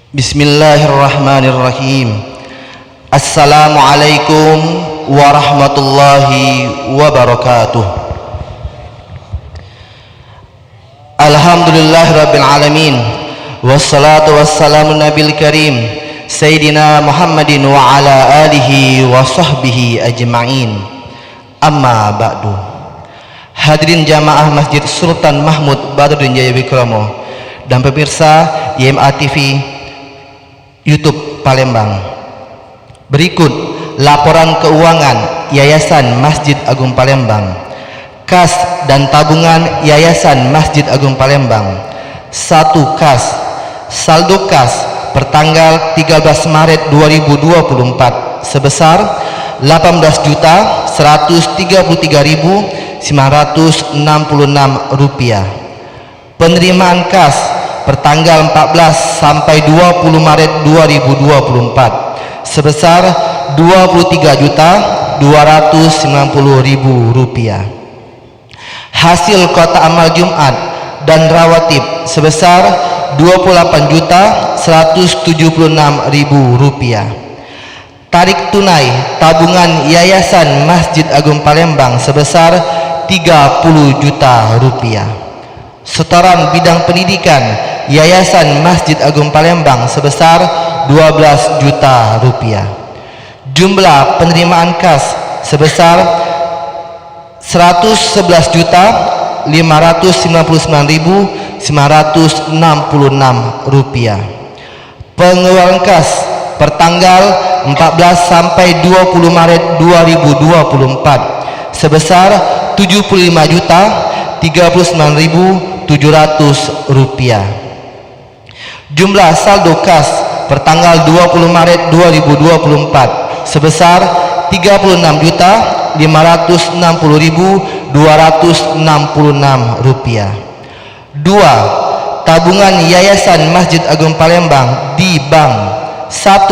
Bismillahirrahmanirrahim. Assalamualaikum warahmatullahi wabarakatuh. Alhamdulillahirabbil alamin. Wassalatu wassalamu nabil karim Sayyidina Muhammadin wa ala alihi wa sahbihi ajma'in. Amma ba'du. Hadirin jamaah Masjid Sultan Mahmud Badruddin Jaya Wikramo dan pemirsa YMA TV YouTube Palembang. Berikut laporan keuangan Yayasan Masjid Agung Palembang. Kas dan tabungan Yayasan Masjid Agung Palembang. 1 kas. Saldo kas pertanggal 13 Maret 2024 sebesar 18.133.966 rupiah. Penerimaan kas pertanggal 14 sampai 20 Maret 2024 sebesar 23.290.000 rupiah. Hasil kota amal Jumat dan rawatib sebesar 28.176.000 rupiah. Tarik tunai tabungan Yayasan Masjid Agung Palembang sebesar 30 juta rupiah. Setoran bidang pendidikan Yayasan Masjid Agung Palembang sebesar 12 juta rupiah. Jumlah penerimaan kas sebesar 111.599.966 rupiah. Pengeluaran kas pertanggal 14 sampai 20 Maret 2024 sebesar 75.039.700 rupiah. Jumlah saldo kas pertanggal 20 Maret 2024 sebesar 36.560.266 rupiah. 2. Tabungan Yayasan Masjid Agung Palembang di bank. 1.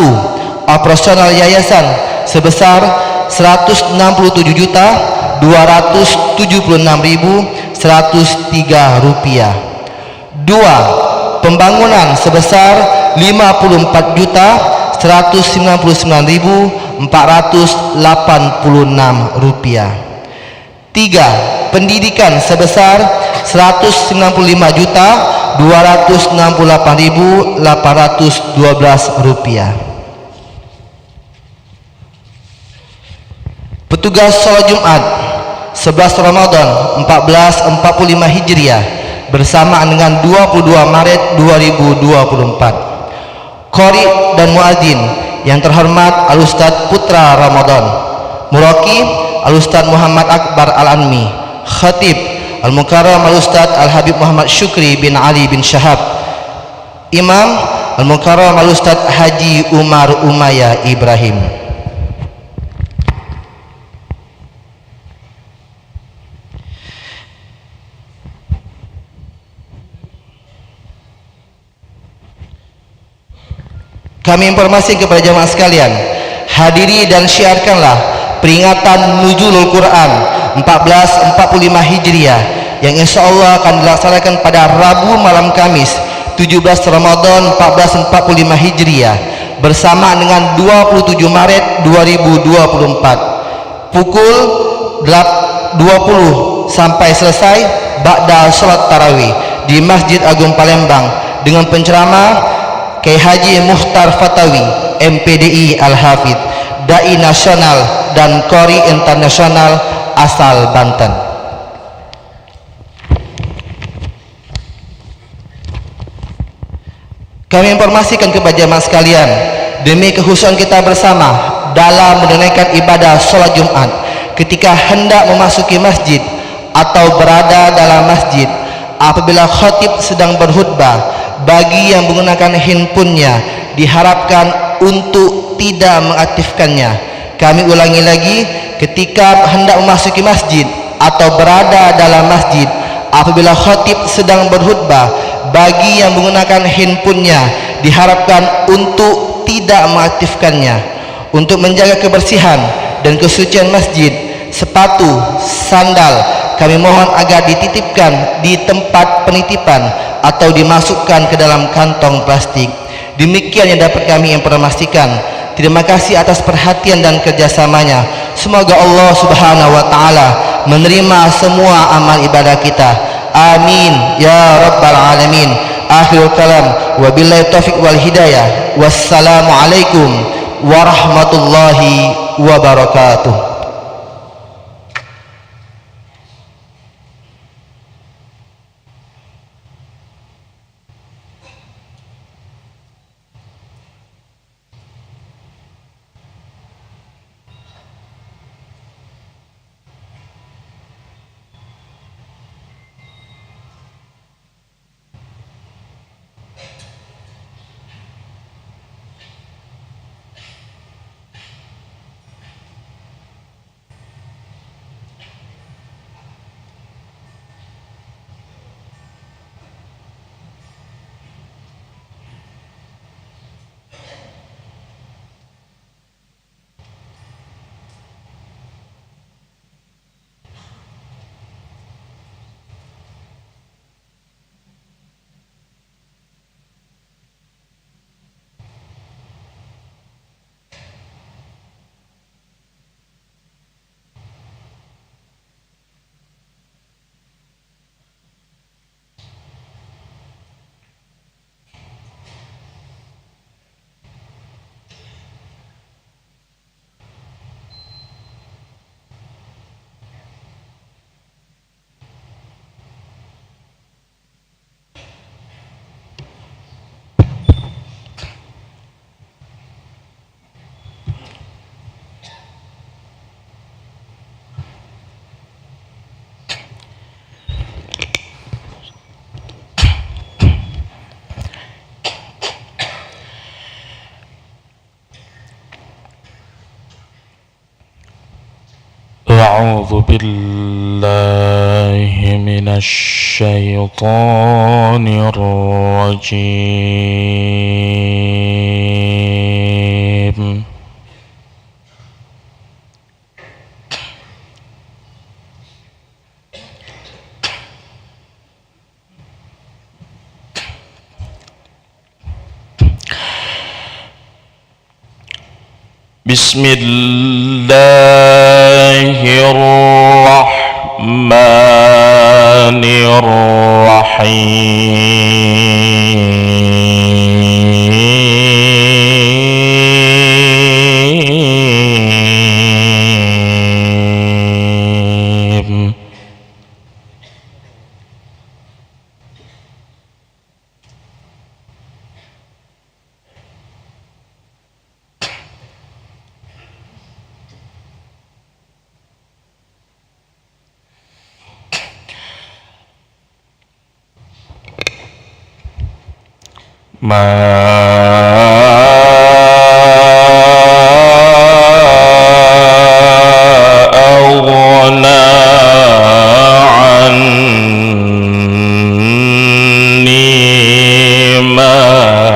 Operasional yayasan sebesar 167.276.103 rupiah. 2. Pembangunan sebesar 54.199.486 rupiah. 3. Pendidikan sebesar 195.268.812 rupiah. Petugas sholat Jumat 11 Ramadan 1445 Hijriah bersamaan dengan 22 Maret 2024. Qori dan muadzin yang terhormat Al-Ustadz Putra Ramadan, Muraqi Al-Ustadz Muhammad Akbar Al-Anmi, Khatib Al-Mukarram Al-Ustadz Al-Habib Muhammad Syukri bin Ali bin Syahab, Imam Al-Mukarram Al-Ustadz Haji Umar Umayyah Ibrahim. Kami informasikan kepada jamaah sekalian, hadiri dan syiarkanlah peringatan Nuzulul Quran 1445 Hijriah yang insya Allah akan dilaksanakan pada Rabu malam Kamis 17 Ramadan 1445 Hijriah bersamaan dengan 27 Maret 2024 pukul 20 sampai selesai ba'da sholat tarawih di Masjid Agung Palembang dengan penceramah Kiai Haji Mukhtar Fatawi, MPDI Al-Hafidh, Dai Nasional dan Qori Internasional asal Banten. Kami informasikan kepada jemaah sekalian, demi kekhususan kita bersama dalam menunaikan ibadah sholat Jumat, ketika hendak memasuki masjid atau berada dalam masjid, apabila khatib sedang berkhutbah, bagi yang menggunakan handphonenya diharapkan untuk tidak mengaktifkannya. Kami ulangi lagi, ketika hendak memasuki masjid atau berada dalam masjid, apabila khatib sedang berkhutbah, bagi yang menggunakan handphonenya diharapkan untuk tidak mengaktifkannya. Untuk menjaga kebersihan dan kesucian masjid, sepatu, sandal kami mohon agar dititipkan di tempat penitipan atau dimasukkan ke dalam kantong plastik. Demikian yang dapat kami informasikan. Terima kasih atas perhatian dan kerjasamanya. Semoga Allah Subhanahu wa Ta'ala menerima semua amal ibadah kita. Amin ya rabbal alamin. Akhirul kalam, wabillahi taufiq wal hidayah. Wassalamualaikum warahmatullahi wabarakatuh. أعوذ بالله من الشيطان الرجيم. بسم الله الرحمن الرحيم. ما أغنى عني ماليه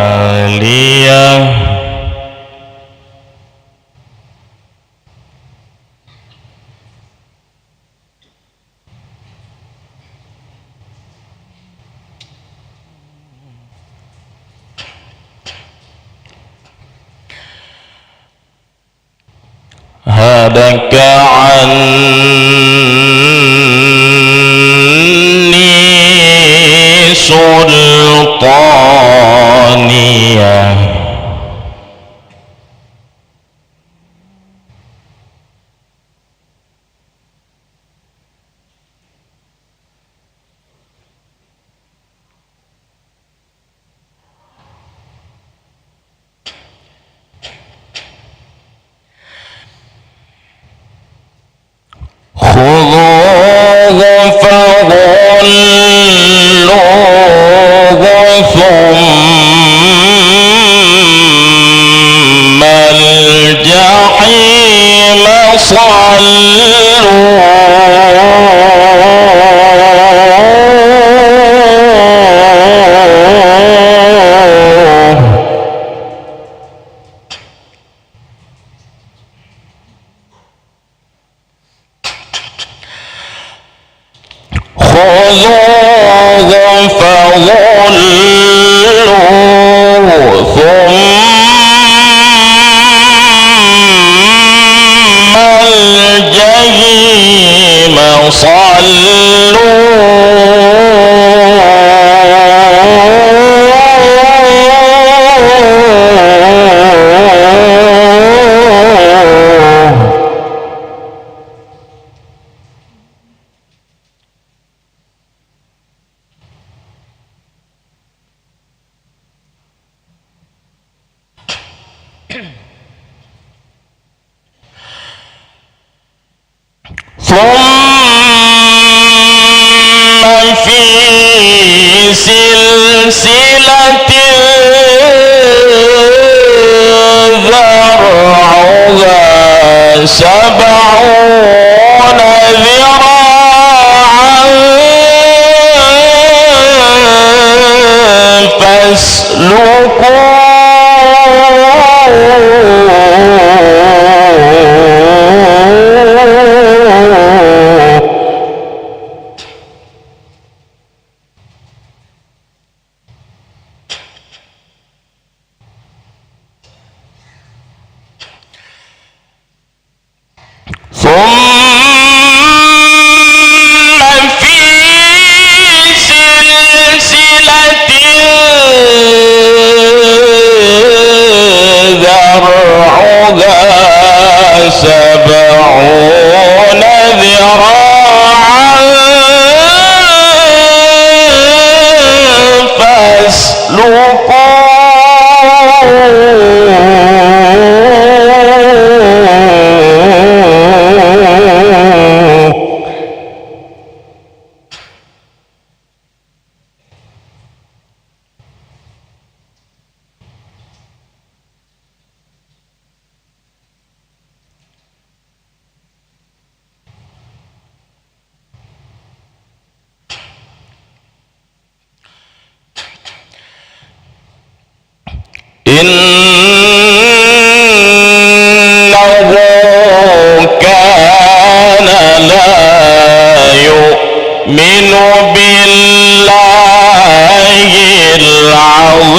هلك عني سلطانيه ثانية. خذوه فغلوه ثم الجحيم صلوه. خذوه فغلوه ثم الجحيم صلوه. ثم في سلسلة ذرعها 70 ذراعا فاسلكوه. ثم في سلسلة ذرعها 70 ذراعا فاسلكوه. إنه كان لا يؤمن بالله العظيم.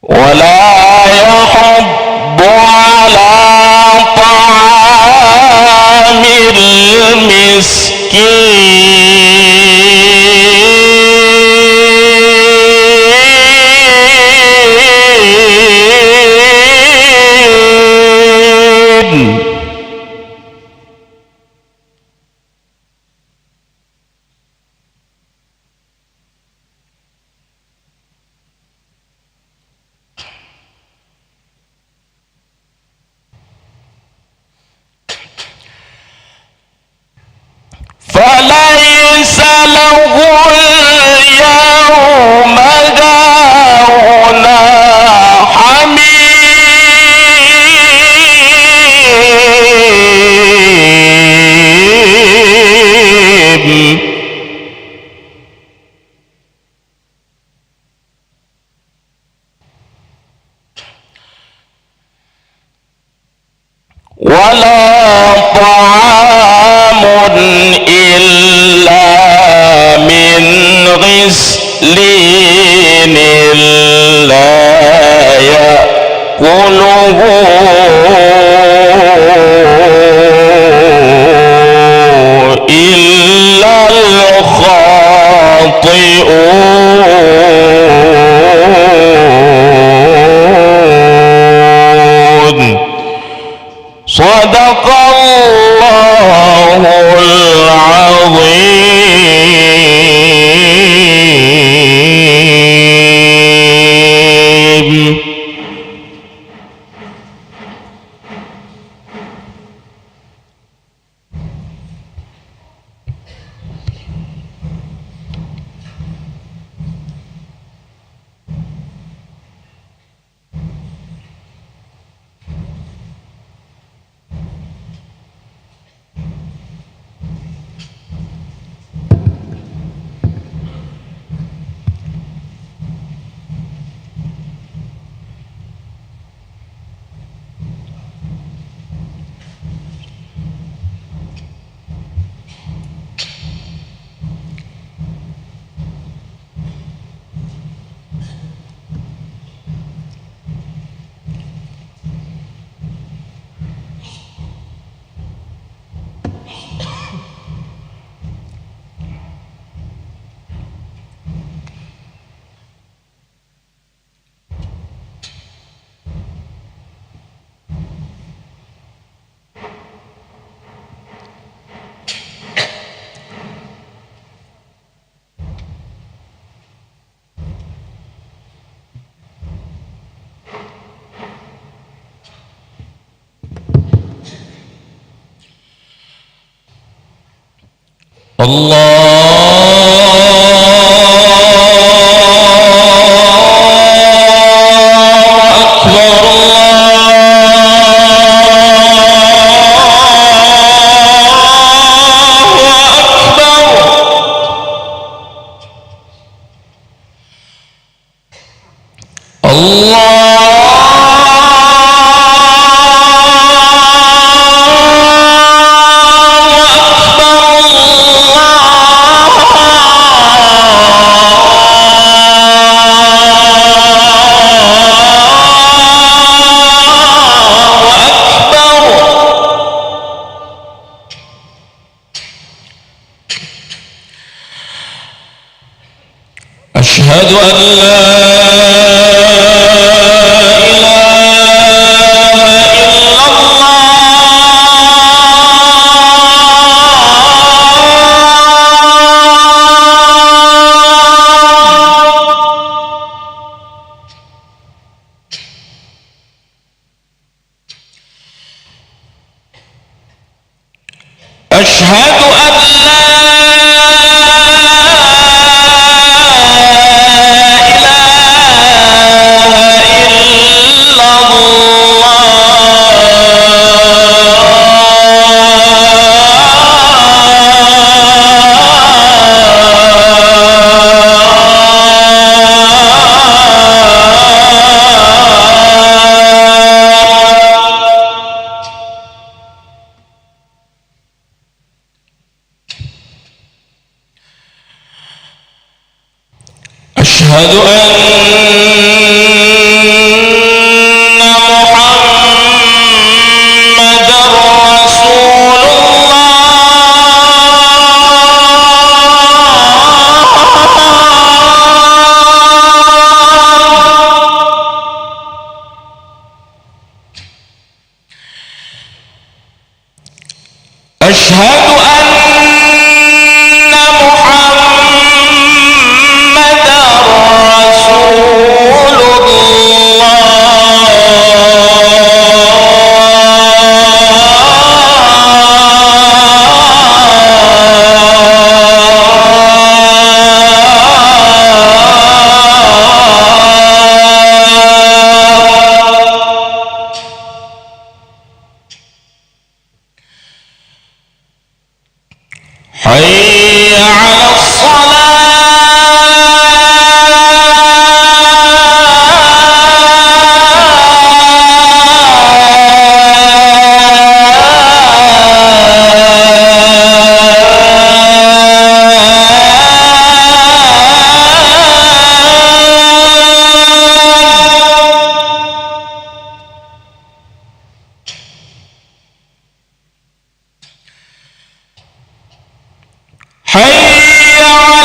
ولا يحض على طعام المسكين. فليس له اليوم هاهنا حميم. ولا أشهد أن لا أشهد أن أشهد أن محمدًا رسول الله أشهد أن حي على حي على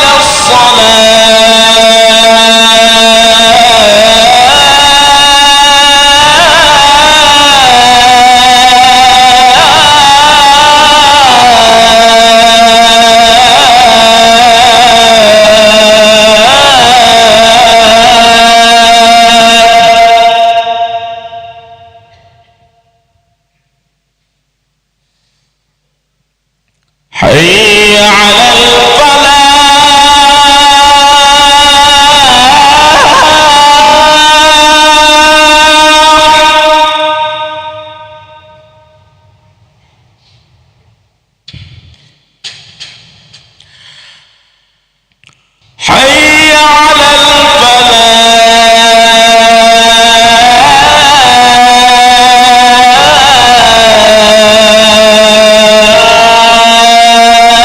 حي على حي على الفلاح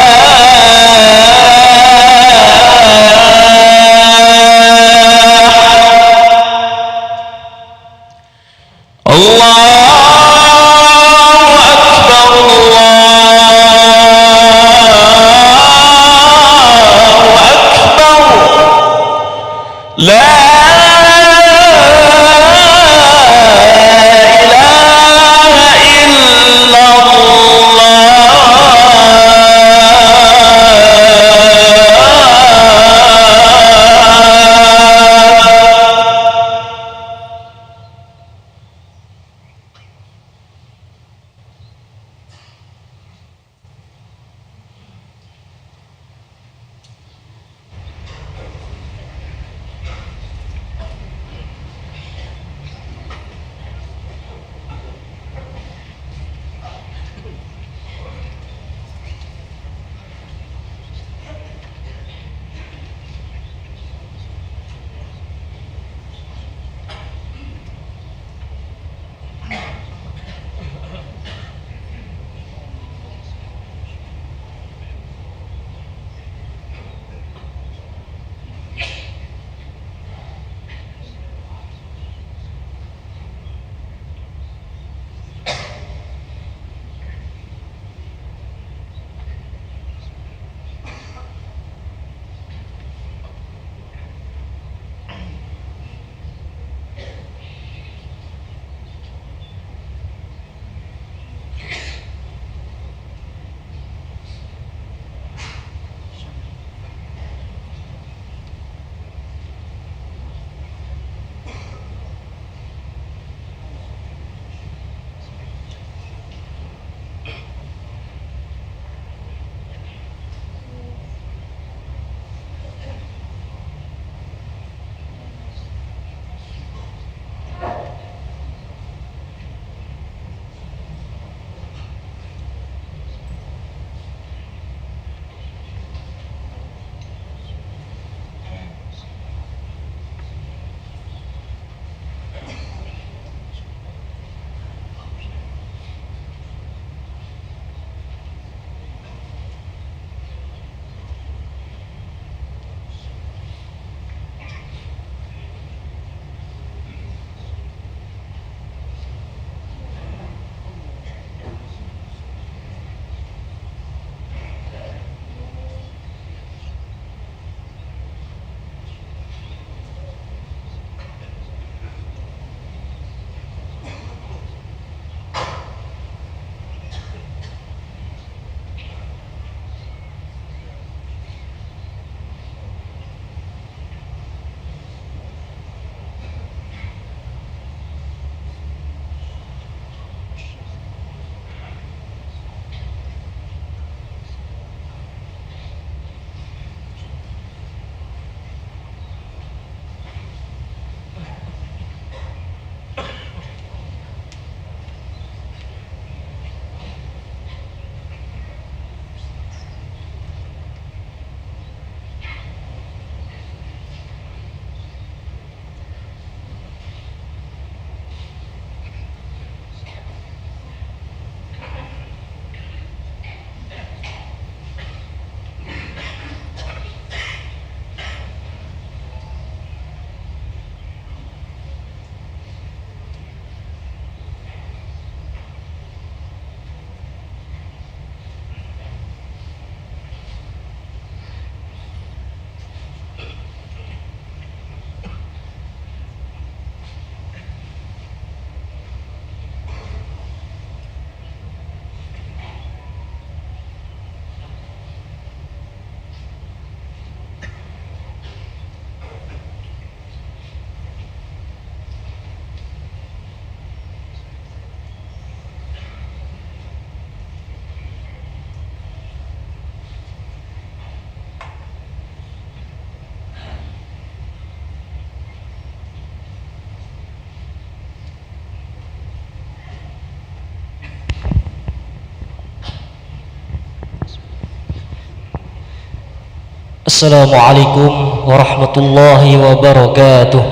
Assalamualaikum warahmatullahi wabarakatuh.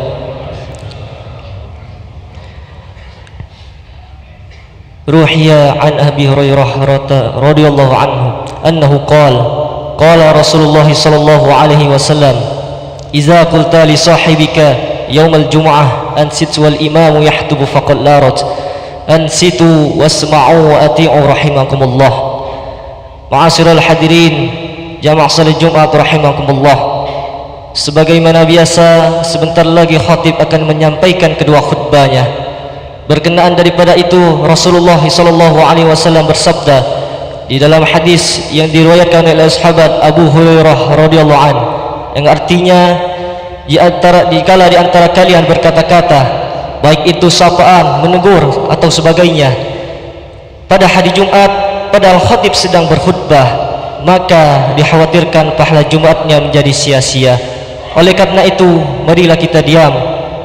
Ruhiya an Abi Hurairah radhiyallahu anhu annahu qala Rasulullah sallallahu alaihi wasallam idza qulta li sahibika yaumal jumu'ah ansit wal imamu yahtubu faqad larat ansitu wasma'u wa ati'u rahimakumullah. Ma'asyiral hadirin jamaah salat Jumat rahimakumullah. Sebagaimana biasa, sebentar lagi khatib akan menyampaikan kedua khutbahnya. Berkenaan daripada itu, Rasulullah sallallahu alaihi wasallam bersabda di dalam hadis yang diriwayatkan oleh sahabat Abu Hurairah radhiyallahu an, yang artinya dikala di antara kalian berkata-kata, baik itu sapaan, menegur atau sebagainya, pada hari Jumat padahal khatib sedang berkhutbah, maka dikhawatirkan pahala Jumatnya menjadi sia-sia. Oleh karena itu, marilah kita diam,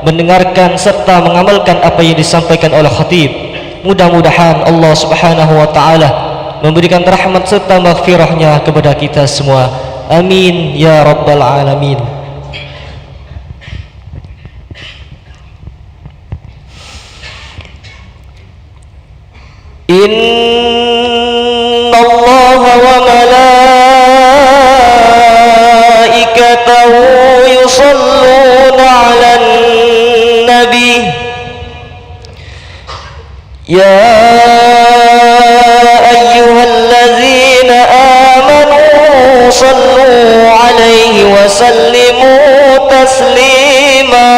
mendengarkan serta mengamalkan apa yang disampaikan oleh khatib. Mudah-mudahan Allah Subhanahu wa taala memberikan rahmat serta maghfirahnya kepada kita semua. Amin ya rabbal alamin. Innallaha wa malaikatahu yusalluna 'alan nabi ya ayyuhalladzina amanu sallu 'alaihi wa sallimu taslima.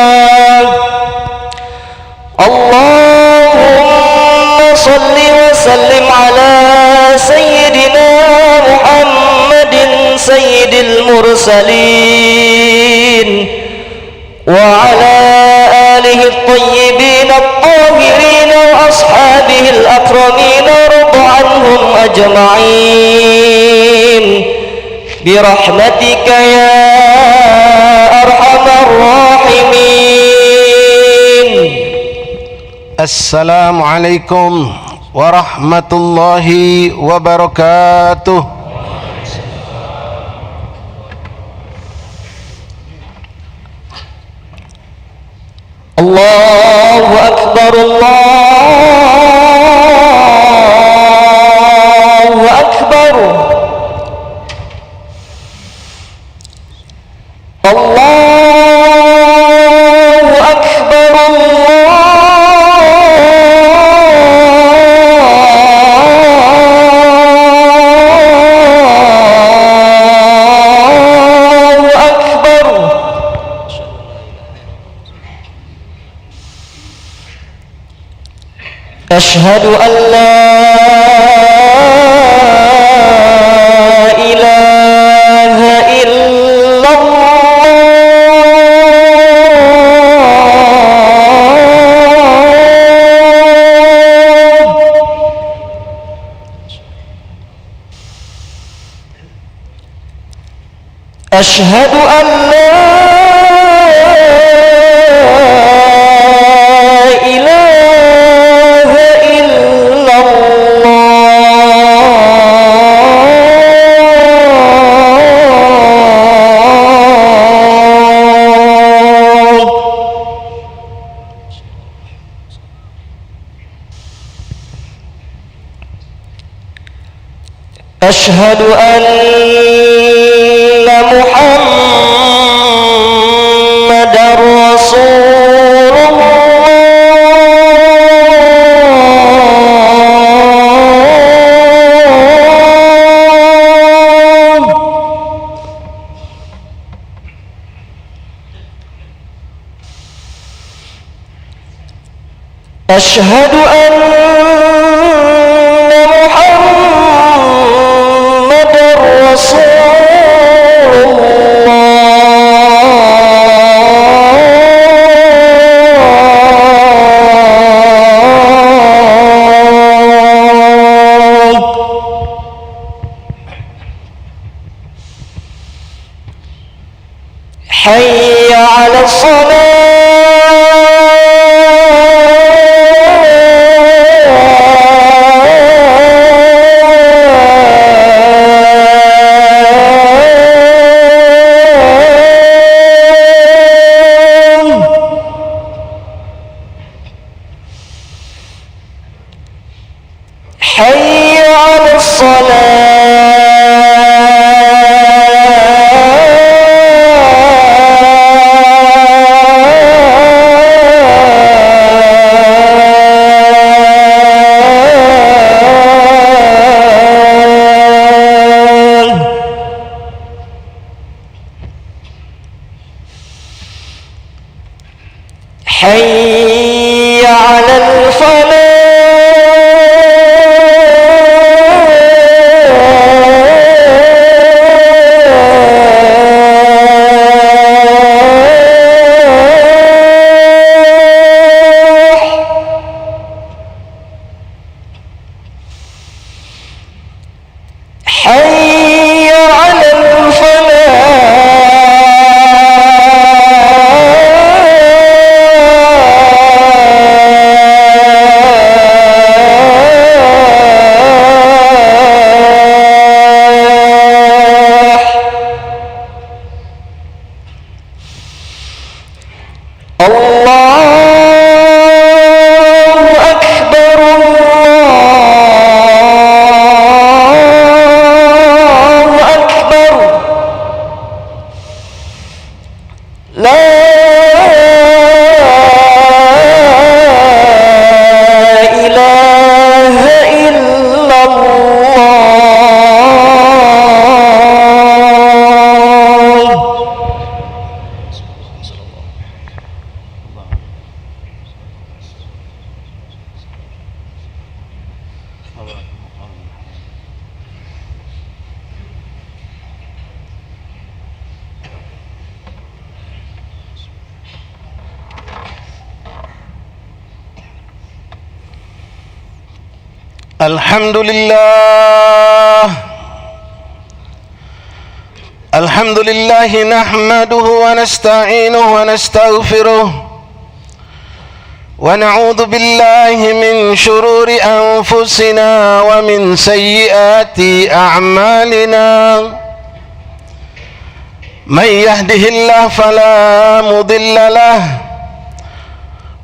Allahumma salli wa sallim ala sayyidina Muhammadin sayyidil mursalin wa ala alihi at-tayyibin at-tahirin wa ashabihi al-akramin radha anhum ajma'in bi rahmatika ya arhamar rahimin. Assalamualaikum warahmatullahi wabarakatuh. Allahu akbar, Allahu akbar, Allahu akbar, Allahu akbar. Ashhadu an la ilaha illallah. Ashhadu an la أشهد أن محمدًا رسول الله. أشهد أن حي على الصلاة حي على حي على الحمد لله نحمده ونستعينه ونستغفره ونعوذ بالله من شرور أنفسنا ومن سيئات أعمالنا من يهده الله فلا مضل له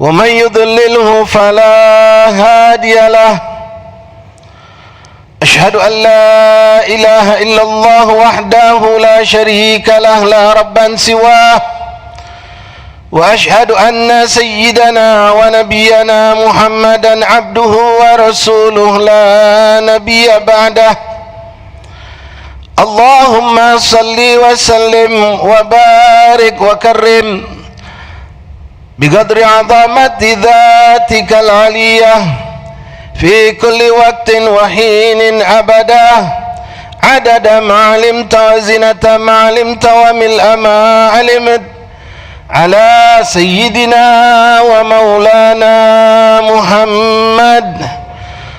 ومن يضلله فلا هادي له أشهد أن لا إله إلا الله وحده لا شريك له لا ربا سواه وأشهد أن سيدنا ونبينا محمدا عبده ورسوله لا نبي بعده اللهم صل وسلم وبارك وكرم بقدر عظمة ذاتك العلية في كل وقت وحين أبدا عدد ما علمت وزنة ما علمت وملء ما علمت على سيدنا ومولانا محمد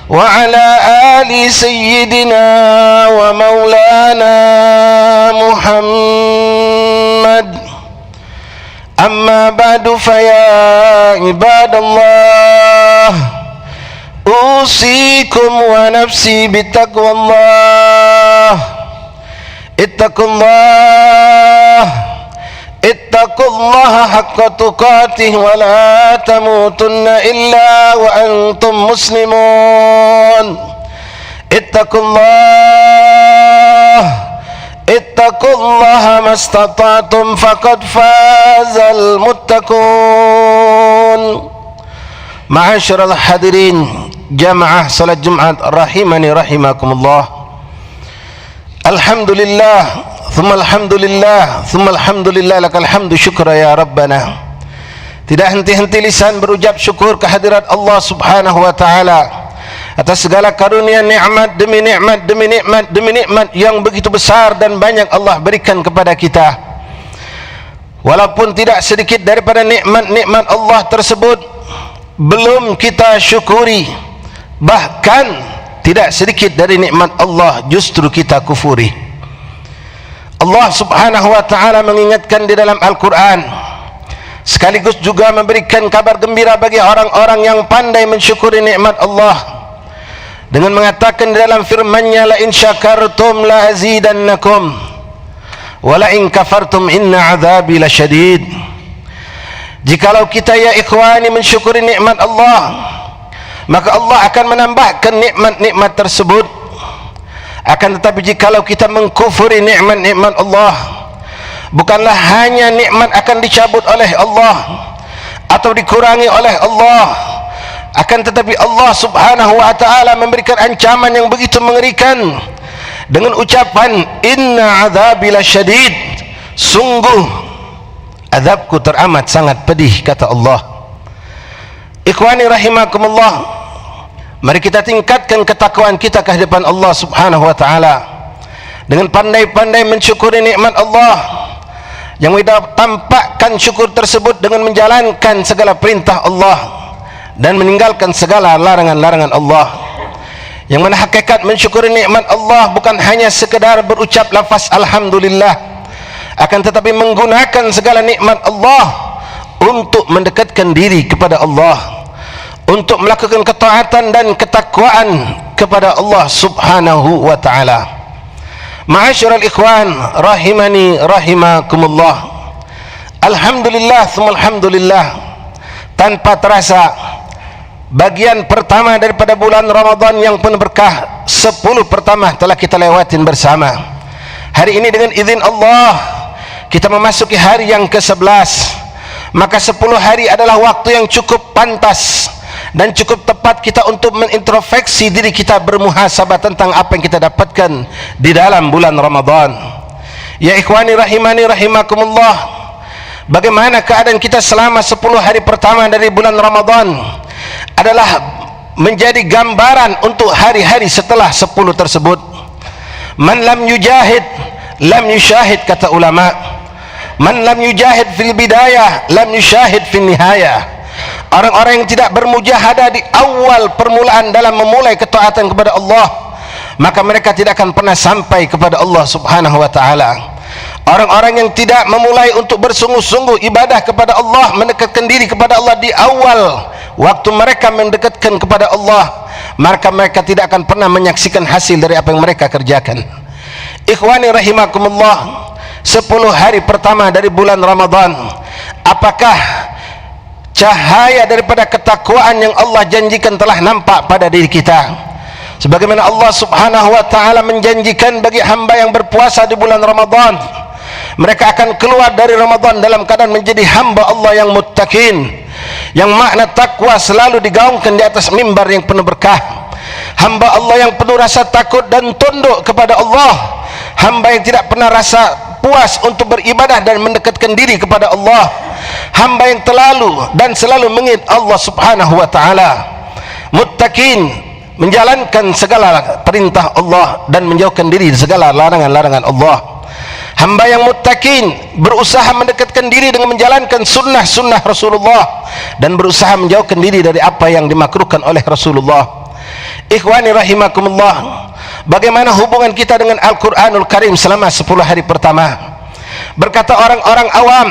وعلى آل سيدنا ومولانا محمد أما بعد فيا عباد الله أوصيكم ونفسي بتقوى الله اتقوا الله حق تقاته ولا تموتن إلا وأنتم مسلمون اتقوا الله ما استطعتم فقد فاز المتقون. معاشر الحاضرين jamaah salat Jumat rahimani rahimakumullah. Alhamdulillah thumma alhamdulillah lakal hamdu syukra ya rabbana. Tidak henti-henti lisan berucap syukur kehadirat Allah Subhanahu wa taala atas segala karunia nikmat demi nikmat demi nikmat demi nikmat yang begitu besar dan banyak Allah berikan kepada kita. Walaupun tidak sedikit daripada nikmat-nikmat Allah tersebut belum kita syukuri, bahkan tidak sedikit dari nikmat Allah justru kita kufuri. Allah Subhanahu wa taala mengingatkan di dalam Al-Qur'an, sekaligus juga memberikan kabar gembira bagi orang-orang yang pandai mensyukuri nikmat Allah dengan mengatakan di dalam firman-Nya, la in syakartum la azidannakum wa la in kafartum inna adzabi lasyadid. Jikalau kita ya ikhwani mensyukuri nikmat Allah, maka Allah akan menambahkan nikmat-nikmat tersebut. Akan tetapi jikalau kita mengkufuri nikmat-nikmat Allah, bukanlah hanya nikmat akan dicabut oleh Allah atau dikurangi oleh Allah, akan tetapi Allah subhanahu wa ta'ala memberikan ancaman yang begitu mengerikan dengan ucapan inna azabi lasyadid, sungguh azabku teramat sangat pedih, kata Allah. Ikhwani rahimakumullah, mari kita tingkatkan ketakwaan kita ke hadapan Allah subhanahu wa ta'ala dengan pandai-pandai mensyukuri nikmat Allah, yang kita tampakkan syukur tersebut dengan menjalankan segala perintah Allah dan meninggalkan segala larangan-larangan Allah. Yang mana hakikat mensyukuri nikmat Allah bukan hanya sekedar berucap lafaz alhamdulillah, akan tetapi menggunakan segala nikmat Allah untuk mendekatkan diri kepada Allah, untuk melakukan ketaatan dan ketakwaan kepada Allah subhanahu wa ta'ala. Ma'asyiral ikhwan rahimani rahimakumullah, alhamdulillah thumma alhamdulillah, tanpa terasa bagian pertama daripada bulan Ramadan yang penuh berkah, 10 pertama telah kita lewatin bersama. Hari ini dengan izin Allah kita memasuki hari yang ke-11. Maka 10 hari adalah waktu yang cukup pantas dan cukup tepat kita untuk mengintrospeksi diri kita, bermuhasabah tentang apa yang kita dapatkan di dalam bulan Ramadan. Ya ikhwani rahimani rahimakumullah, bagaimana keadaan kita selama 10 hari pertama dari bulan Ramadan adalah menjadi gambaran untuk hari-hari setelah 10 tersebut. Man lam yujahid lam yusyahid, kata ulama. Man lam yujahid fil bidayah lam yusyahid fil nihayah. Orang-orang yang tidak bermujahadah di awal permulaan dalam memulai ketaatan kepada Allah, maka mereka tidak akan pernah sampai kepada Allah subhanahu wa ta'ala. Orang-orang yang tidak memulai untuk bersungguh-sungguh ibadah kepada Allah, mendekatkan diri kepada Allah di awal waktu mereka mendekatkan kepada Allah, maka mereka tidak akan pernah menyaksikan hasil dari apa yang mereka kerjakan. Ikhwani rahimakumullah, 10 hari pertama dari bulan Ramadan, apakah cahaya daripada ketakwaan yang Allah janjikan telah nampak pada diri kita? Sebagaimana Allah subhanahu wa ta'ala menjanjikan bagi hamba yang berpuasa di bulan Ramadan, mereka akan keluar dari Ramadan dalam keadaan menjadi hamba Allah yang muttaqin, yang makna takwa selalu digaungkan di atas mimbar yang penuh berkah. Hamba Allah yang penuh rasa takut dan tunduk kepada Allah, hamba yang tidak pernah rasa puas untuk beribadah dan mendekatkan diri kepada Allah, hamba yang selalu mengingat Allah subhanahu wa ta'ala. Muttaqin, menjalankan segala perintah Allah dan menjauhkan diri dari segala larangan-larangan Allah. Hamba yang muttaqin berusaha mendekatkan diri dengan menjalankan sunnah-sunnah Rasulullah dan berusaha menjauhkan diri dari apa yang dimakruhkan oleh Rasulullah. Ikhwani rahimakumullah, bagaimana hubungan kita dengan Al-Quranul Karim selama 10 hari pertama? Berkata orang-orang awam,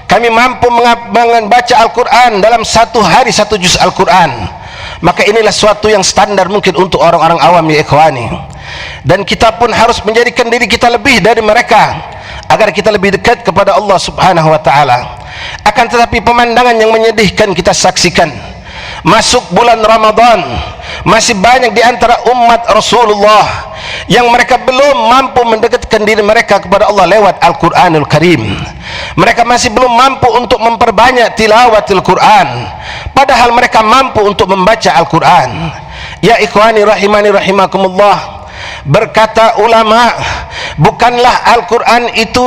kami mampu membaca Al-Quran dalam 1 hari 1 juz Al-Quran. Maka inilah suatu yang standar mungkin untuk orang-orang awam, ya ikhwani. Dan kita pun harus menjadikan diri kita lebih dari mereka agar kita lebih dekat kepada Allah subhanahu wa ta'ala. Akan tetapi pemandangan yang menyedihkan kita saksikan, masuk bulan Ramadan, masih banyak di antara umat Rasulullah yang mereka belum mampu mendekatkan diri mereka kepada Allah lewat Al-Quranul Karim. Mereka masih belum mampu untuk memperbanyak tilawatil Quran, padahal mereka mampu untuk membaca Al-Quran. Ya ikhwani rahimani rahimakumullah, berkata ulama, bukanlah Al-Quran itu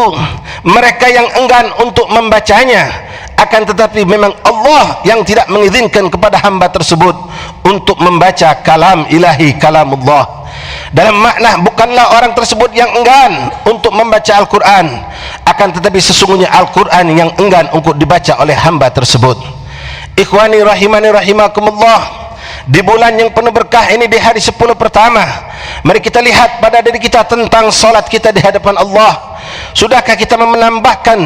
mereka yang enggan untuk membacanya, akan tetapi memang Allah yang tidak mengizinkan kepada hamba tersebut untuk membaca kalam ilahi, kalamullah. Dalam makna, bukanlah orang tersebut yang enggan untuk membaca Al-Quran, akan tetapi sesungguhnya Al-Quran yang enggan untuk dibaca oleh hamba tersebut. Ikhwani rahimani rahimakumullah, di bulan yang penuh berkah ini, di hari 10 pertama, mari kita lihat pada diri kita tentang solat kita di hadapan Allah. Sudahkah kita menambahkan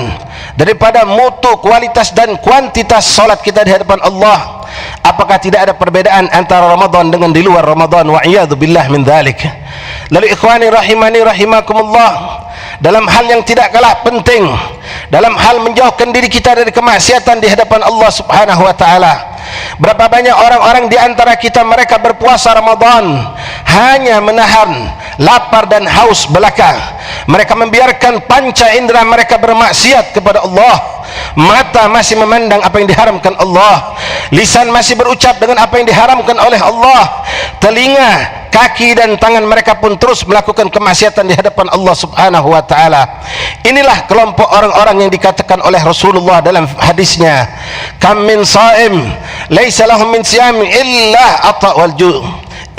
daripada mutu, kualitas dan kuantitas solat kita di hadapan Allah? Apakah tidak ada perbedaan antara Ramadan dengan di luar Ramadan? Wa'iyadzubillah min dhalik. Lalu ikhwani rahimani rahimakumullah, dalam hal yang tidak kalah penting, dalam hal menjauhkan diri kita dari kemaksiatan di hadapan Allah Subhanahu wa taala, berapa banyak orang-orang di antara kita mereka berpuasa Ramadan hanya menahan lapar dan haus belaka. Mereka membiarkan panca indera mereka bermaksiat kepada Allah. Mata masih memandang apa yang diharamkan Allah, lisan masih berucap dengan apa yang diharamkan oleh Allah, telinga, kaki dan tangan mereka pun terus melakukan kemaksiatan di hadapan Allah Subhanahu wa taala. Inilah kelompok orang-orang yang dikatakan oleh Rasulullah dalam hadisnya, kam min shaim laisa lahum min siyam illa ata wal ju'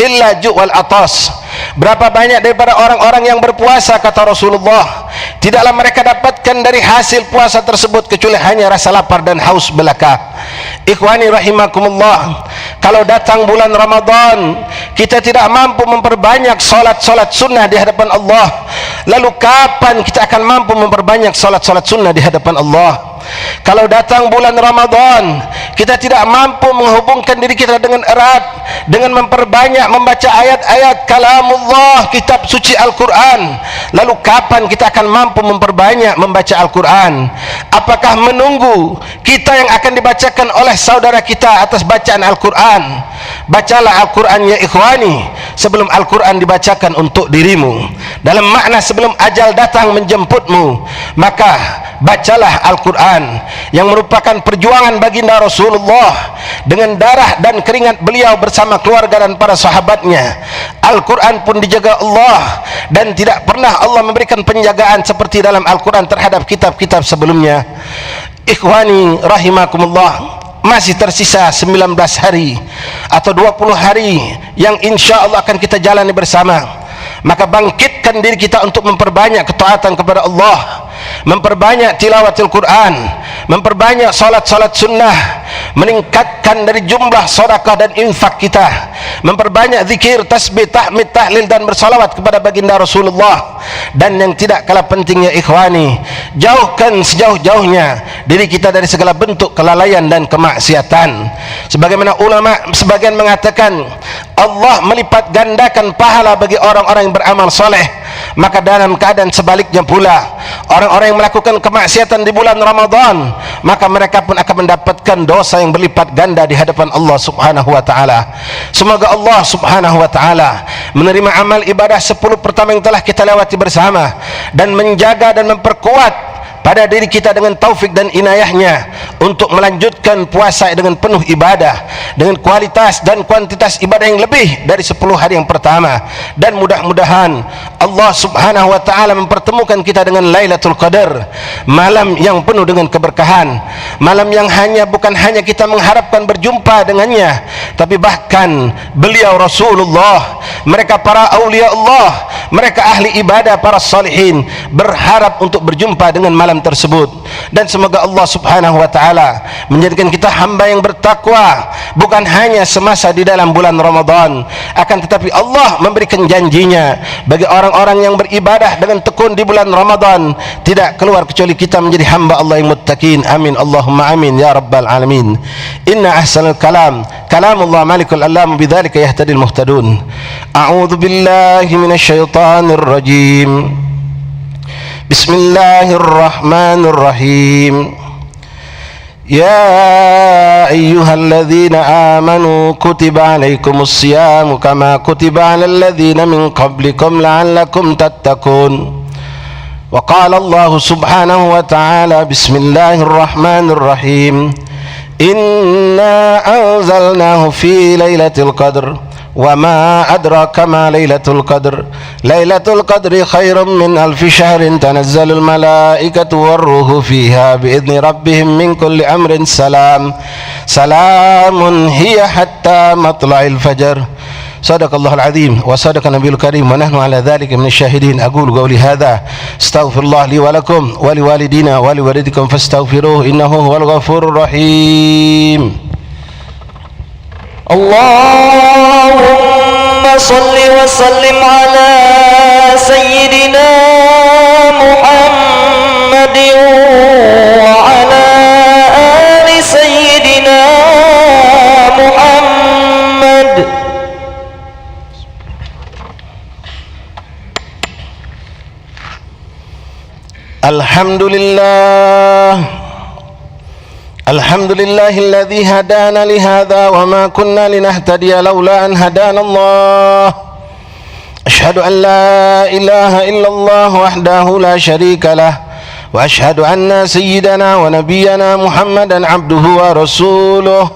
illa ju' wal atas. Berapa banyak daripada orang-orang yang berpuasa, kata Rasulullah, tidaklah mereka dapatkan dari hasil puasa tersebut kecuali hanya rasa lapar dan haus belaka. Ikhwani rahimakumullah, kalau datang bulan Ramadan kita tidak mampu memperbanyak solat-solat sunnah di hadapan Allah, lalu kapan kita akan mampu memperbanyak solat-solat sunnah di hadapan Allah? Kalau datang bulan Ramadan kita tidak mampu menghubungkan diri kita dengan erat dengan memperbanyak membaca ayat-ayat kalamullah, kitab suci Al-Quran, lalu kapan kita akan mampu memperbanyak membaca Al-Quran? Apakah menunggu kita yang akan dibacakan oleh saudara kita atas bacaan Al-Quran? Bacalah Al-Quran ya ikhwani sebelum Al-Quran dibacakan untuk dirimu, dalam makna sebelum ajal datang menjemputmu. Maka bacalah Al-Quran yang merupakan perjuangan baginda Rasulullah dengan darah dan keringat beliau bersama keluarga dan para sahabatnya. Al-Quran pun dijaga Allah dan tidak pernah Allah memberikan penjagaan seperti dalam Al-Quran terhadap kitab-kitab sebelumnya. Ikhwani rahimakumullah, masih tersisa 19 hari atau 20 hari yang insya Allah akan kita jalani bersama. Maka bangkitkan diri kita untuk memperbanyak ketaatan kepada Allah, memperbanyak tilawatil Quran, memperbanyak salat-salat sunnah, meningkatkan dari jumlah sedekah dan infak kita, memperbanyak zikir, tasbih, tahmid, tahlil dan bersalawat kepada baginda Rasulullah. Dan yang tidak kalah pentingnya ikhwani, jauhkan sejauh-jauhnya diri kita dari segala bentuk kelalaian dan kemaksiatan. Sebagaimana ulama sebagian mengatakan Allah melipat gandakan pahala bagi orang-orang yang beramal soleh, maka dalam keadaan sebaliknya pula orang-orang yang melakukan kemaksiatan di bulan Ramadan, maka mereka pun akan mendapatkan dosa yang berlipat ganda di hadapan Allah Subhanahu wa taala. Semoga Allah Subhanahu wa taala menerima amal ibadah 10 pertama yang telah kita lewati bersama dan menjaga dan memperkuat pada diri kita dengan taufik dan inayahnya untuk melanjutkan puasa dengan penuh ibadah, dengan kualitas dan kuantitas ibadah yang lebih dari 10 hari yang pertama. Dan mudah-mudahan Allah Subhanahu wa taala mempertemukan kita dengan Lailatul Qadar, malam yang penuh dengan keberkahan, malam yang bukan hanya kita mengharapkan berjumpa dengannya, tapi bahkan beliau Rasulullah, mereka para aulia Allah, mereka ahli ibadah, para salihin berharap untuk berjumpa dengan malam tersebut. Dan semoga Allah Subhanahu wa taala menjadikan kita hamba yang bertakwa bukan hanya semasa di dalam bulan Ramadan, akan tetapi Allah memberikan janjinya bagi orang-orang yang beribadah dengan tekun di bulan Ramadan tidak keluar kecuali kita menjadi hamba Allah yang muttaqin. Amin Allahumma amin ya rabbal alamin. Inna ahsanal kalam kalamullah malikul alam, bidzalika yahtadil muhtadun. A'udzu billahi minasyaitonir rajim. Bismillahirrahmanirrahim. Ya ayyuhalladzina amanu kutiba alaikumus siyamu kama kutiba alal ladzina min qablikum la'allakum tattaqun. Wa qala Allah subhanahu wa ta'ala, bismillahirrahmanirrahim, inna anzalnahu fi lailatul qadr وما أدراك ما ليلة القدر ليلة القدر خير من ألف شهر تنزل الملائكة والروح فيها بإذن ربهم من كل أمر سلام هي حتى مطلع الفجر. صدق الله العظيم وصدق النبي الكريم ونحن على ذلك من الشاهدين. أقول قولي هذا استغفر الله لي ولكم ولوالدينا ولوالدكم فاستغفروه إنه هو الغفور الرحيم. اللهم صل وسلم على سيدنا محمد الحمد لله الذي هدانا لهذا وما كنا لنهتدي لولا أن هدانا الله أشهد أن لا إله إلا الله وحده لا شريك له وأشهد أن سيدنا ونبينا محمدا عبده ورسوله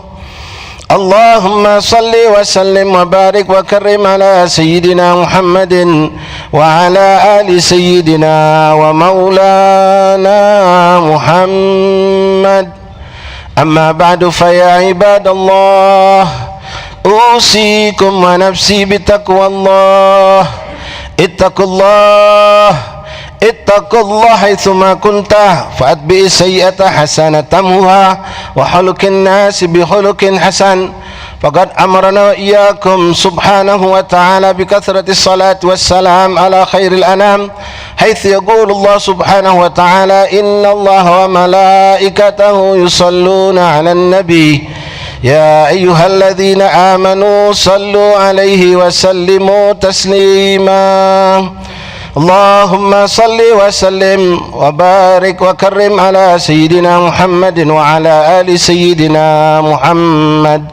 اللهم صل وسلم وبارك وكرم على سيدنا محمد وعلى آل سيدنا ومولانا محمد أما بعد فيا عباد الله أوصيكم ونفسي بتقوى الله اتقوا الله حيثما كنت فأتبع السيئة حسنة تمحها وخلق الناس بخلق حسن فقد أمرنا وإياكم سبحانه وتعالى بكثرة الصلاة والسلام على خير الأنام حيث يقول الله سبحانه وتعالى إن الله وملائكته يصلون على النبي يا أيها الذين آمنوا صلوا عليه وسلموا تسليما اللهم صل وسلم وبارك وكرم على سيدنا محمد وعلى آل سيدنا محمد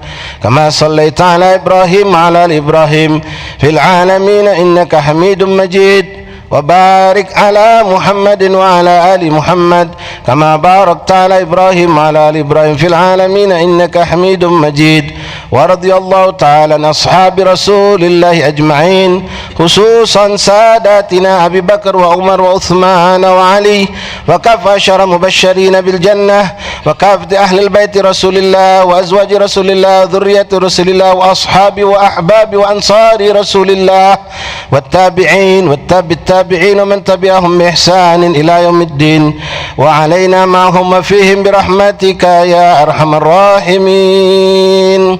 كما صليت على إبراهيم وعلى آل إبراهيم في العالمين إنك حميد مجيد وبارك على محمد وعلى آل محمد كما باركت على إبراهيم وعلى آل إبراهيم في العالمين إنك حميد مجيد ورضي الله تعالى عن أصحاب رسول الله أجمعين خصوصا ساداتنا أبي بكر وعمر وعثمان وعلي وكافة عشر مبشرين بالجنة وكافة أهل البيت رسول الله وأزواج رسول الله وذرية رسول الله وأصحاب وأحباب وأنصار رسول الله والتابعين والتابعين ومن تبعهم بإحسان إلى يوم الدين وعلينا معهم وفيهم برحمتك يا أرحم الراحمين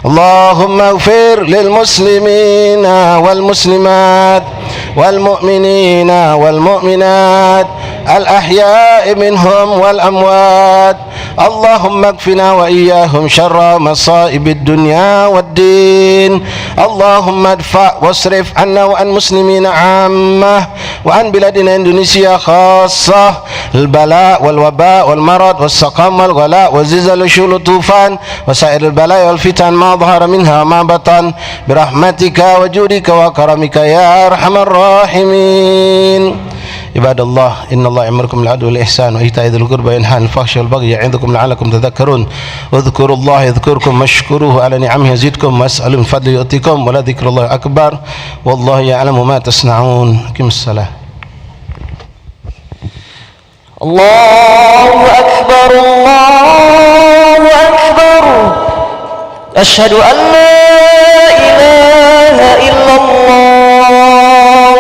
اللهم اغفر للمسلمين والمسلمات والمؤمنين والمؤمنات الأحياء منهم والأموات اللهم اكفنا وإياهم شر مصائب الدنيا والدين اللهم ادفع واصرف عنا وعن المسلمين عامة وعن بلادنا إندونيسيا خاصة البلاء والوباء والمرض والسقام والغلاء والزلزال والشلل والطوفان وسائر البلاء والفتن ما ظهر منها ما بطن برحمتك وجودك وكرمك يا أرحم الراحمين عباد الله إن الله يأمركم بالعدل والإحسان وإيتاء ذي القربى وينهى عن الفحشاء والبغي يعظكم لعلكم تذكرون واذكروا الله يذكركم واشكروه على نعمه يزدكم واسألوا من فضله يؤتكم ولذكر الله أكبر والله يعلم ما تصنعون أقم الصلاة الله أكبر الله أكبر أشهد أن لا إله إلا الله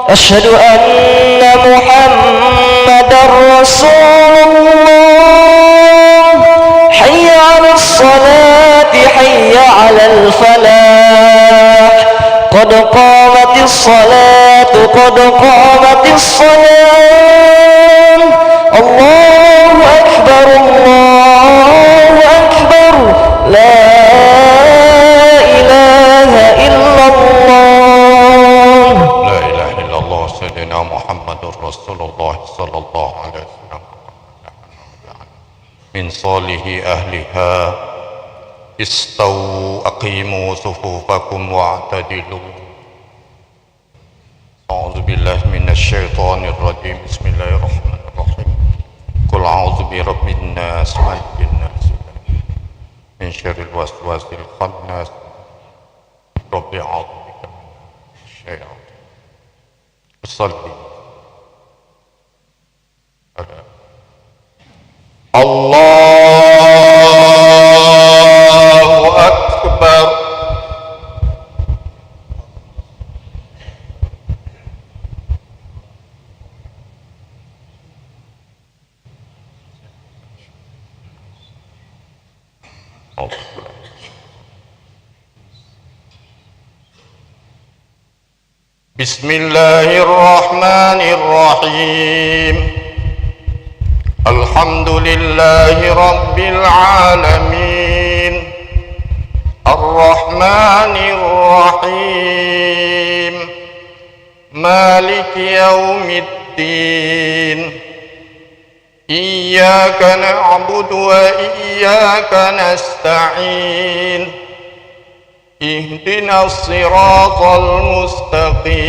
أشهد أن محمدا رسول الله حي على الصلاة حي على الفلاح قد قامت الصلاة قد قامت الصلاة الله أكبر الله أكبر لا إله إلا الله لا إله إلا الله سيدنا محمد رسول الله صلى الله عليه وسلم من صالح أهلها استووا أقيموا صفوفكم واعتدلوا أعوذ بالله من الشيطان الرجيم بسم الله الرحمن الرحيم قل أعوذ برب الناس ملك الناس من شر الوسواس الخناس رب أعوذ بك من الشيطان صلي الله أكبر بسم الله الرحمن الرحيم الحمد لله رب العالمين الرحمن الرحيم مالك يوم الدين الدين إياك نعبد وإياك نستعين اهدنا الصراط المستقيم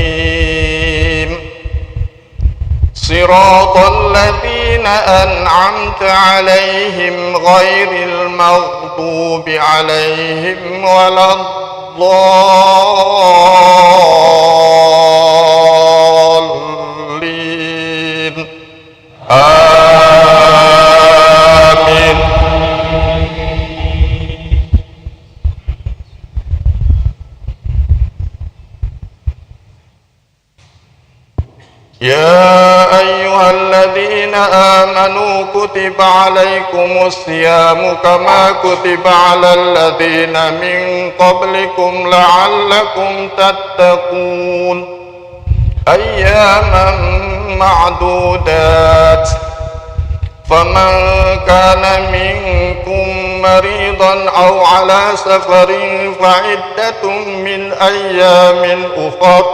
صراط الذين أنعمت عليهم غير المغضوب عليهم ولا الضالين آمين. يا أيها الذين آمنوا كتب عليكم الصيام كما كتب على الذين من قبلكم لعلكم تتقون أياما معدودات فمن كان منكم مريضا أو على سفر فعدة من أيام أخر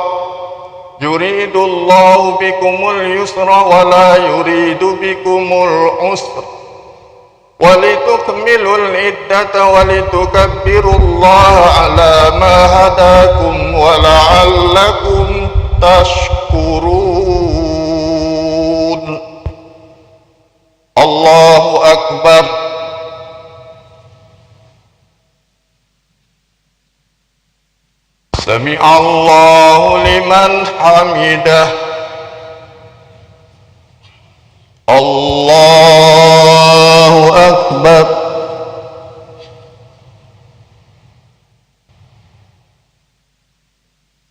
يريد الله بكم اليسر ولا يريد بكم العسر ولتكملوا العدة ولتكبروا الله على ما هداكم ولعلكم تشكرون. الله أكبر. سمع الله لمن حمده. الله أكبر.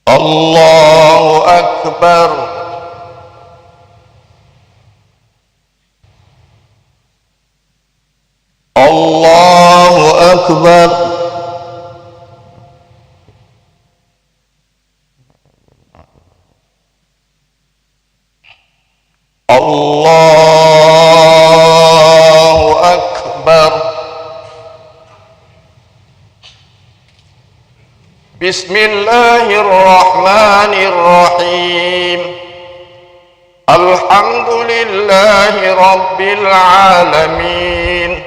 الله أكبر. الله أكبر. الله أكبر. بسم الله الرحمن الرحيم. الحمد لله رب العالمين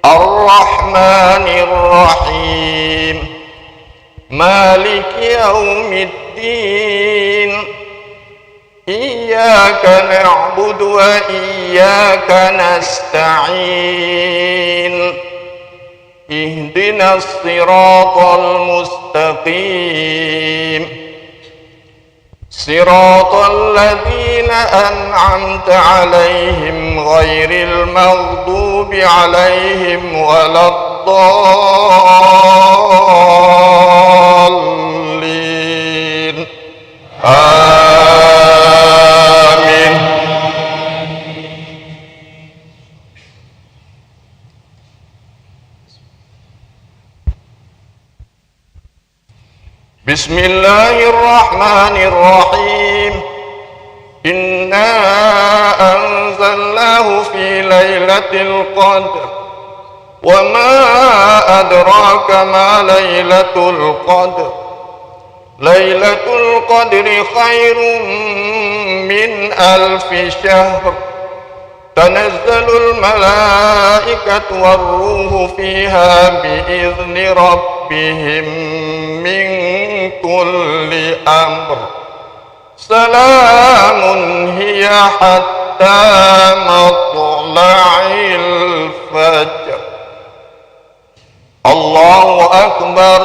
الرحمن الرحيم مالك يوم الدين إياك نعبد وإياك نستعين اهدنا الصراط المستقيم صراط الذين أنعمت عليهم غير المغضوب عليهم ولا الضالين آمين. بسم الله الرحمن الرحيم. إنا أنزلناه في ليلة القدر وما أدراك ما ليلة القدر ليلة القدر خير من 1000 شهر تنزل الملائكة والروح فيها بإذن ربهم من كل أمر سلام هي حتى مطلع الفجر. الله أكبر.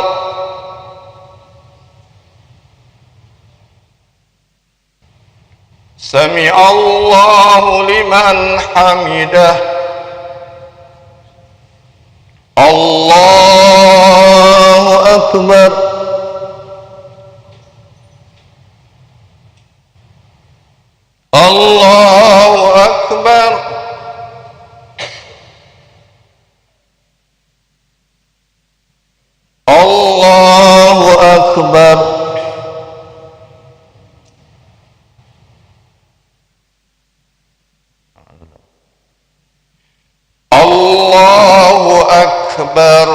سمع الله لمن حمده. الله أكبر. الله أكبر. الله أكبر. الله أكبر.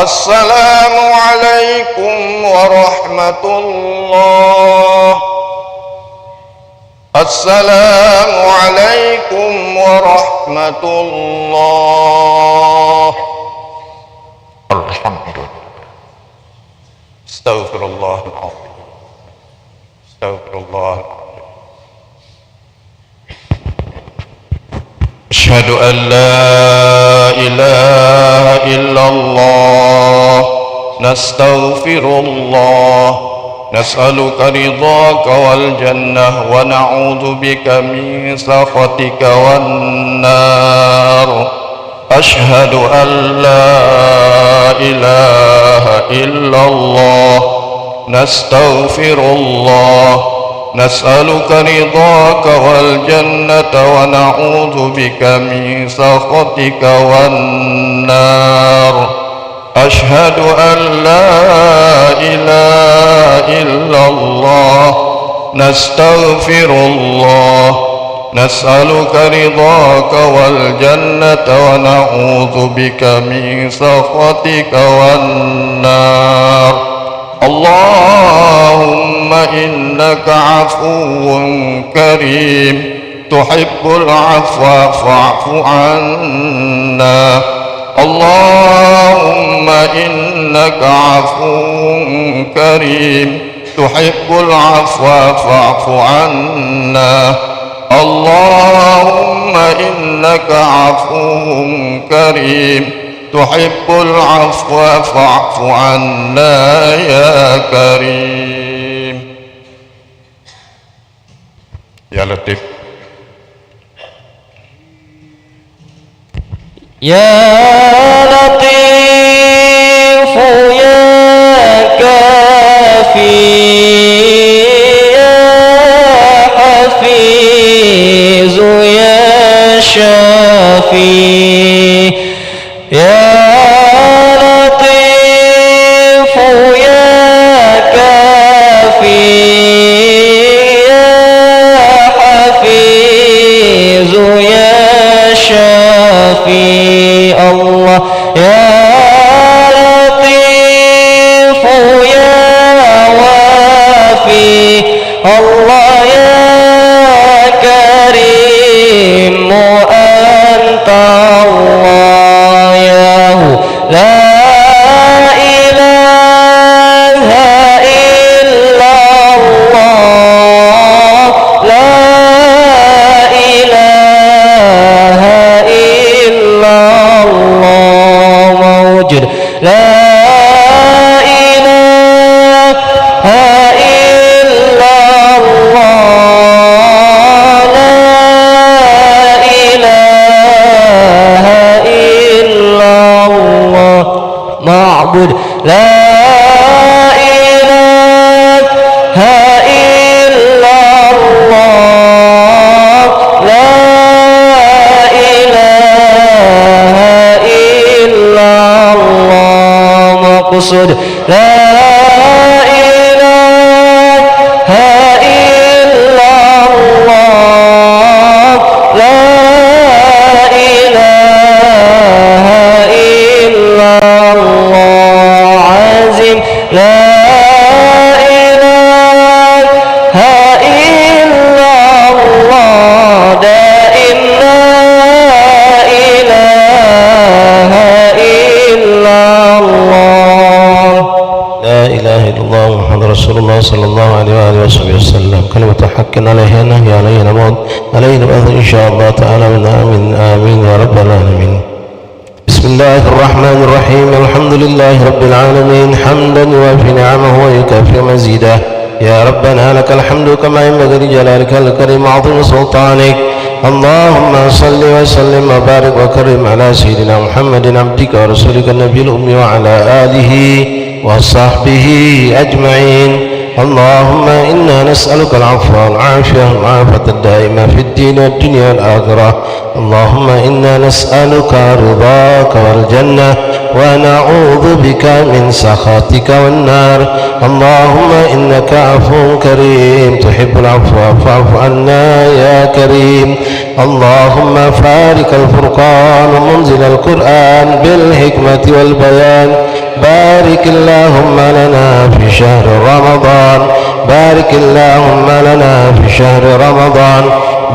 السلام عليكم ورحمة الله. السلام عليكم ورحمة الله. الحمد لله. استغفر الله العظيم. استغفر الله العظيم. أشهد أن لا إله إلا الله. نستغفر الله. نسألك رضاك والجنة ونعوذ بك من سخطك والنار. أشهد أن لا إله إلا الله. نستغفر الله. نسألك رضاك والجنة ونعوذ بك من سخطك والنار. أشهد أن لا إله إلا الله. نستغفر الله. نسألك رضاك والجنة ونعوذ بك من سخطك والنار. اللهم إنك عفو كريم تحب العفو فاعف عنا. اللهم إنك عفو كريم تحب العفو فاعف عنا. اللهم إنك عفو كريم تحب العفو فاعف عنا يا كريم. يا لطيف. يا لطيف يا كافي يا حفيظ يا شافي يا لطيف يا كافي يا حفيظ يا شافي الله يا لطيف يا وافي الله يا كريم أنت الله يا هو لا إله إلا الله لا إله إلا الله موجود لا إله إلا الله لا إله إلا الله معبود لا إله إلا الله لا إله إلا الله مقصود لا إله إلا الله لا إله إلا الله عظيم لا إله إلا الله دائم لا إله إلا الله لا إله إلا الله محمد رسول الله صلى الله عليه وآله وصحبه وسلم كلمة حق عليها نهي عليه نموت عليه نبعث إن شاء الله تعالى من آمين آمين يا رب العالمين. بسم الله الرحمن الرحيم الحمد لله رب العالمين حمدا يوافي نعمه ويكافئ مزيده. يا ربنا لك الحمد كما ينبغي لجلالك الكريم عظيم سلطانك. اللهم صل وسلم وبارك وكرم على سيدنا محمد عبدك ورسولك النبي الأمي وعلى آله وصحبه أجمعين. اللهم إنا نسألك العفو والعافية والعافية الدائمة في الدين والدنيا والآخرة. اللهم إنا نسألك رضاك والجنة ونعوذ بك من سخطك والنار. اللهم إنك عفو كريم تحب العفو فاعف عنا يا كريم. اللهم فارق الفرقان ومنزل القرآن بالحكمة والبيان بارك اللهم لنا في شهر رمضان بارك اللهم لنا في شهر رمضان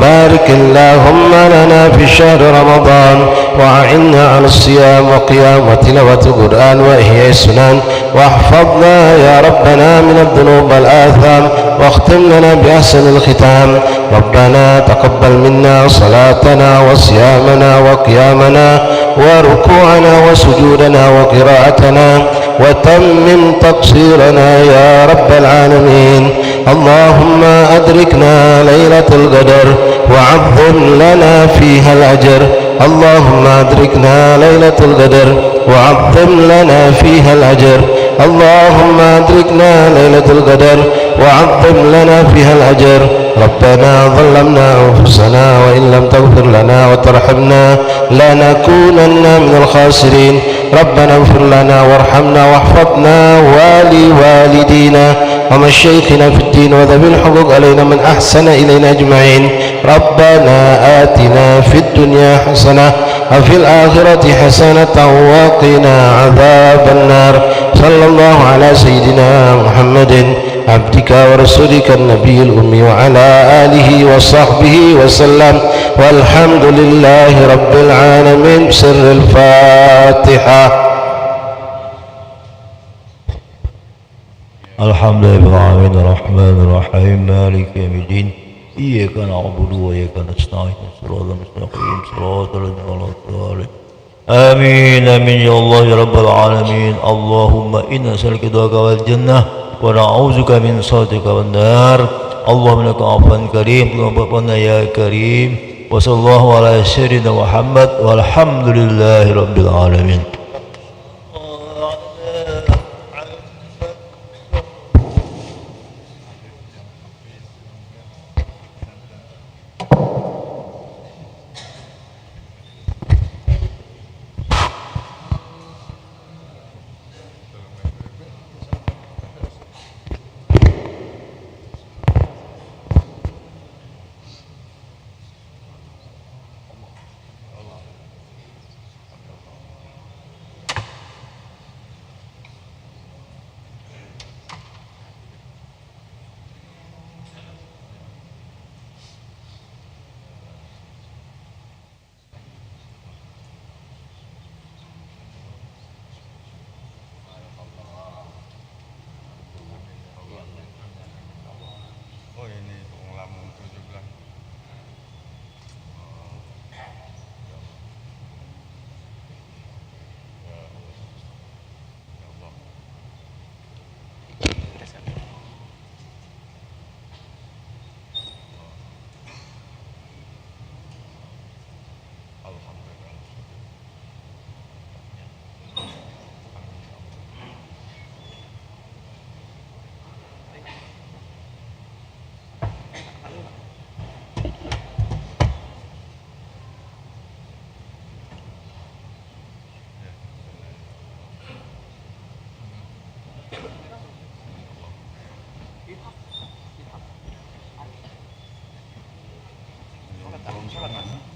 بارك اللهم لنا في شهر رمضان وأعنا على الصيام وقيام وتلاوة القرآن وإحياء السنن واحفظنا يا ربنا من الذنوب والآثام واختم لنا بأحسن الختام ربنا تقبل منا صلاتنا وصيامنا وقيامنا وركوعنا وسجودنا وقراءتنا وتمم تقصيرنا يا رب العالمين اللهم أدركنا ليلة القدر وعظم لنا فيها الأجر اللهم أدركنا ليلة القدر وعظم لنا فيها الأجر اللهم أدركنا ليلة القدر وعظم لنا فيها الأجر ربنا ظلمنا أنفسنا وإن لم تغفر لنا وترحمنا لنكونن من الخاسرين ربنا اغفر لنا وارحمنا واحفظنا ولوالدينا ومشايخنا في الدين وذوي الحقوق علينا من أحسن إلينا أجمعين ربنا آتنا في الدنيا حسنة وفي الآخرة حسنة وقنا عذاب النار صلى الله على سيدنا محمد عبدك ورسولك النبي الأمي وعلى آله وصحبه وسلم والحمد لله رب العالمين بسر الفاتحة. الحمد لله رب العالمين الرحمن الرحيم مالك يوم الدين إياك نعبد وإياك نستعين صراط المستقيم صراط الذين أنعمت عليهم آمين آمين يا الله يا رب العالمين اللهم إنا نسألك رضاك والجنة ونعوذك من سخطك والنار اللهم لك عفو كريم ربنا يا كريم وصلى الله على سيدنا محمد والحمد لله رب العالمين. Salam.